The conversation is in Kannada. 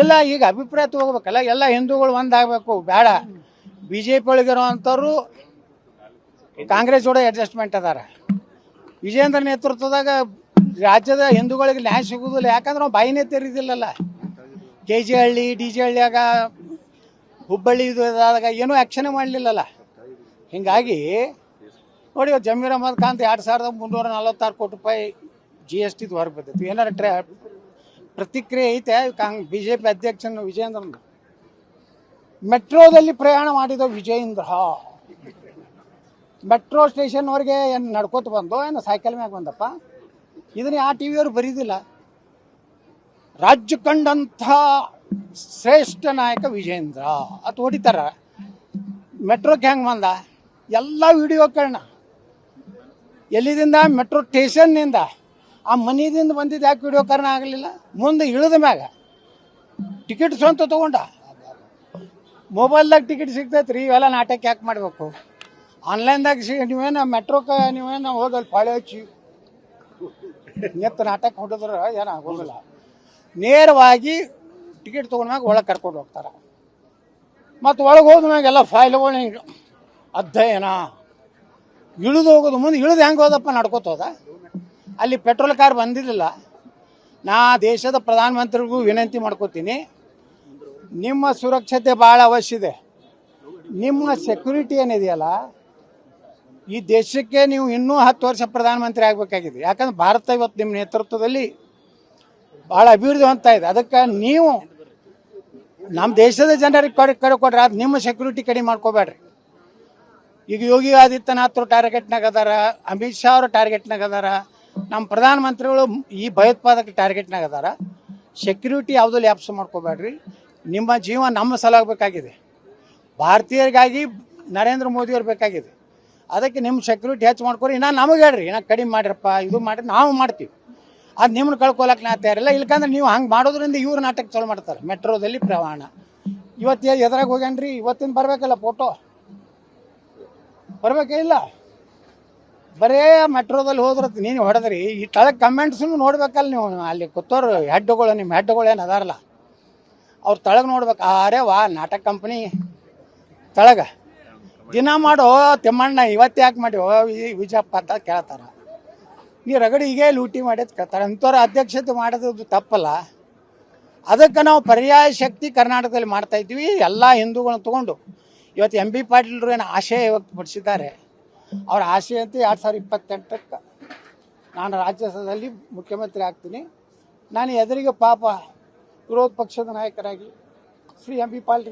ಇಲ್ಲ, ಈಗ ಅಭಿಪ್ರಾಯ ತಗೋಬೇಕಲ್ಲ, ಎಲ್ಲ ಹಿಂದೂಗಳು ಒಂದಾಗಬೇಕು. ಬೇಡ, ಬಿ ಜೆ ಪಿ ಒಳಗಿರೋವಂಥವ್ರು ಕಾಂಗ್ರೆಸ್ ಜೋಡಿ ಅಡ್ಜಸ್ಟ್ಮೆಂಟ್ ಅದಾರ. ವಿಜೇಂದ್ರ ನೇತೃತ್ವದಾಗ ರಾಜ್ಯದ ಹಿಂದೂಗಳಿಗೆ ನ್ಯಾಯ ಸಿಗುವುದಿಲ್ಲ. ಯಾಕಂದ್ರೆ ಅವ್ನು ಬಾಯಿನೇ ತೆರೀದಿಲ್ಲಲ್ಲ. ಕೆ ಜಿ ಹಳ್ಳಿ, ಡಿ ಜೆ ಹಳ್ಳಿಯಾಗ, ಹುಬ್ಬಳ್ಳಿ ಇದಾದಾಗ ಏನೂ ಆ್ಯಕ್ಷನ್ ಮಾಡಲಿಲ್ಲಲ್ಲ. ಹೀಗಾಗಿ ನೋಡಿ, ಜಮೀರ್ ಅಹಮದ್ ಖಾನ್ 2346 ಕೋಟಿ ರೂಪಾಯಿ GST ಹೊರಗೆ ಬಿದ್ದಿತ್ತು. ಏನಾರ ಪ್ರತಿಕ್ರಿಯೆ ಐತೆ ಬಿ ಜೆ ಪಿ ಅಧ್ಯಕ್ಷನ ವಿಜೇಂದ್ರನ? ಮೆಟ್ರೋದಲ್ಲಿ ಪ್ರಯಾಣ ಮಾಡಿದ ವಿಜೇಂದ್ರ ಮೆಟ್ರೋ ಸ್ಟೇಷನ್ವರೆಗೆ ಏನು ನಡ್ಕೋತ ಬಂದು ಏನು ಸೈಕಲ್ ಮ್ಯಾಗ ಬಂದಪ್ಪ? ಇದನ್ನ ಆ ಟಿ ವಿಯವರು ಬರೀದಿಲ್ಲ. ರಾಜ್ಯ ಕಂಡಂಥ ಶ್ರೇಷ್ಠ ನಾಯಕ ವಿಜೇಂದ್ರ ಅದು ಹೊಡಿತಾರ. ಮೆಟ್ರೋಕ್ಕೆ ಹೆಂಗೆ ಬಂದ? ಎಲ್ಲ ವಿಡಿಯೋಗಳನ್ನ ಎಲ್ಲಿದಿಂದ, ಮೆಟ್ರೋ ಸ್ಟೇಷನ್ನಿಂದ, ಆ ಮನೆಯಿಂದ ಬಂದಿದ್ದು ಯಾಕೆ ವಿಡಿಯೋಕರಣ ಆಗಲಿಲ್ಲ? ಮುಂದೆ ಇಳಿದ ಮ್ಯಾಗ ಟಿಕೆಟ್ ಸ್ವಂತ ತೊಗೊಂಡ. ಮೊಬೈಲ್ದಾಗ ಟಿಕೆಟ್ ಸಿಗ್ತೈತೆ ರೀ. ಇವೆಲ್ಲ ನಾಟಕ ಯಾಕೆ ಮಾಡಬೇಕು? ಆನ್ಲೈನ್ದಾಗ ನೀವೇನು ಮೆಟ್ರೋಕ್ಕೆ ನೀವೇನು ಹೋಗಲ್ಲಿ ಪಾಳೆ ಹಚ್ಚಿ ನೆತ್ತು ನಾಟಕ ಹೊಡೆದ್ರೆ ಏನು ಆಗೋದಿಲ್ಲ. ನೇರವಾಗಿ ಟಿಕೆಟ್ ತೊಗೊಂಡ್ಮ್ಯಾಗ ಒಳಗೆ ಕರ್ಕೊಂಡು ಹೋಗ್ತಾರೆ. ಮತ್ತು ಒಳಗೆ ಹೋದ್ಮ್ಯಾಗ ಎಲ್ಲ ಫೈಲ್ಗಳು ಹಿಂಗೆ ಅಧ್ಯಯನ, ಇಳಿದು ಹೋಗೋದು. ಮುಂದೆ ಇಳಿದು ಹೆಂಗೆ ಹೋದಪ್ಪ? ನಡ್ಕೋತೋದ. ಅಲ್ಲಿ ಪೆಟ್ರೋಲ್ ಕಾರ್ ಬಂದಿರಲಿಲ್ಲ. ನಾ ದೇಶದ ಪ್ರಧಾನಮಂತ್ರಿಗೂ ವಿನಂತಿ ಮಾಡ್ಕೋತೀನಿ, ನಿಮ್ಮ ಸುರಕ್ಷತೆ ಭಾಳ ಅವಶ್ಯ ಇದೆ. ನಿಮ್ಮ ಸೆಕ್ಯೂರಿಟಿ ಏನಿದೆಯಲ್ಲ, ಈ ದೇಶಕ್ಕೆ ನೀವು ಇನ್ನೂ 10 ವರ್ಷ ಪ್ರಧಾನಮಂತ್ರಿ ಆಗಬೇಕಾಗಿದೆ. ಯಾಕಂದ್ರೆ ಭಾರತ ಇವತ್ತು ನಿಮ್ಮ ನೇತೃತ್ವದಲ್ಲಿ ಭಾಳ ಅಭಿವೃದ್ಧಿ ಹೊಂದ್ತಾ ಇದೆ. ಅದಕ್ಕೆ ನೀವು ನಮ್ಮ ದೇಶದ ಜನರಿಗೆ ಕಡೆ ಕೊಡ್ರಿ, ಅದು ನಿಮ್ಮ ಸೆಕ್ಯೂರಿಟಿ ಕಡಿಮೆ ಮಾಡ್ಕೋಬೇಡ್ರಿ. ಈಗ ಯೋಗಿ ಆದಿತ್ಯನಾಥ್ರು ಟಾರ್ಗೆಟ್ನಾಗ ಅದಾರ, ಅಮಿತ್ ಶಾ ಅವರು ಟಾರ್ಗೆಟ್ನಾಗ ಅದಾರ, ನಮ್ಮ ಪ್ರಧಾನಮಂತ್ರಿಗಳು ಈ ಭಯೋತ್ಪಾದಕ ಟಾರ್ಗೆಟ್ನಾಗ ಅದಾರ. ಸೆಕ್ಯೂರಿಟಿ ಯಾವುದೂ ಲ್ಯಾಪ್ಸ್ ಮಾಡ್ಕೋಬೇಡ್ರಿ. ನಿಮ್ಮ ಜೀವ ನಮ್ಮ ಬೇಕಾಗಿದೆ, ಭಾರತೀಯರಿಗಾಗಿ ನರೇಂದ್ರ ಮೋದಿಯವ್ರು ಬೇಕಾಗಿದೆ. ಅದಕ್ಕೆ ನಿಮ್ಮ ಸೆಕ್ಯೂರಿಟಿ ಹೆಚ್ಚು ಮಾಡ್ಕೊರಿ. ಇನ್ನು ನಮಗೆ ಹೇಳ್ರಿ, ಇನ್ನು ಕಡಿಮೆ ಮಾಡಿರಪ್ಪ, ಇದು ಮಾಡಿರಿ, ನಾವು ಮಾಡ್ತೀವಿ. ಅದು ನಿಮ್ಮನ್ನು ಕಳ್ಕೊಳಕ್ಕೆ ನಾ ತಯಾರಿಲ್ಲ. ಇಲ್ಕಂದ್ರೆ ನೀವು ಹಂಗೆ ಮಾಡೋದ್ರಿಂದ ಇವ್ರು ನಾಟಕ ಚಾಲು ಮಾಡ್ತಾರೆ. ಮೆಟ್ರೋದಲ್ಲಿ ಪ್ರಯಾಣ ಇವತ್ತು ಎದ್ರಾಗ ಹೋಗ್ಯಾನ್ರಿ? ಇವತ್ತಿನ ಬರಬೇಕಲ್ಲ ಫೋಟೋ, ಬರಬೇಕೇ ಇಲ್ಲ? ಬರೇ ಮೆಟ್ರೋದಲ್ಲಿ ಹೋದ್ರೆ ನೀನು ಹೊಡೆದ್ರಿ. ಈ ತಳಗೆ ಕಮೆಂಟ್ಸನ್ನು ನೋಡ್ಬೇಕಲ್ಲ ನೀವು. ಅಲ್ಲಿ ಕೂತೋರು ಹೆಡ್ಗಳು, ನಿಮ್ಮ ಹೆಡ್ಗಳು ಏನು ಅದಾರಲ್ಲ, ಅವ್ರು ತಳಗೆ ನೋಡ್ಬೇಕು. ಅರೆ ವಾ, ನಾಟಕ ಕಂಪ್ನಿ ತಳಗೆ ದಿನ ಮಾಡೋ ತಿಮ್ಮಣ್ಣ, ಇವತ್ತು ಯಾಕೆ ಮಾಡಿ ವಿಜಯಪ್ಪ ಅಂತ ಕೇಳ್ತಾರೆ. ನೀ ರಗಡಿ ಹೀಗೆ ಲೂಟಿ ಮಾಡಿದ್ ಕೇಳ್ತಾರೆ. ಅಂಥವ್ರ ಅಧ್ಯಕ್ಷತೆ ಮಾಡೋದು ತಪ್ಪಲ್ಲ. ಅದಕ್ಕೆ ನಾವು ಪರ್ಯಾಯ ಶಕ್ತಿ ಕರ್ನಾಟಕದಲ್ಲಿ ಮಾಡ್ತಾಯಿದ್ವಿ. ಎಲ್ಲ ಹಿಂದೂಗಳನ್ನ ತೊಗೊಂಡು ಇವತ್ತು MB ಪಾಟೀಲ್ರು ಏನು ಆಶಯ ವ್ಯಕ್ತಪಡಿಸಿದ್ದಾರೆ. ಅವ್ರ ಆಶಯ ಅಂತ 2028ಕ್ಕೆ ನಾನು ರಾಜ್ಯಸಭೆಯಲ್ಲಿ ಮುಖ್ಯಮಂತ್ರಿ ಆಗ್ತೀನಿ. ನಾನು ಎದುರಿಗೆ ಪಾಪ ವಿರೋಧ ಪಕ್ಷದ ನಾಯಕರಾಗಿ ಶ್ರೀ MB ಪಾಟೀಲ್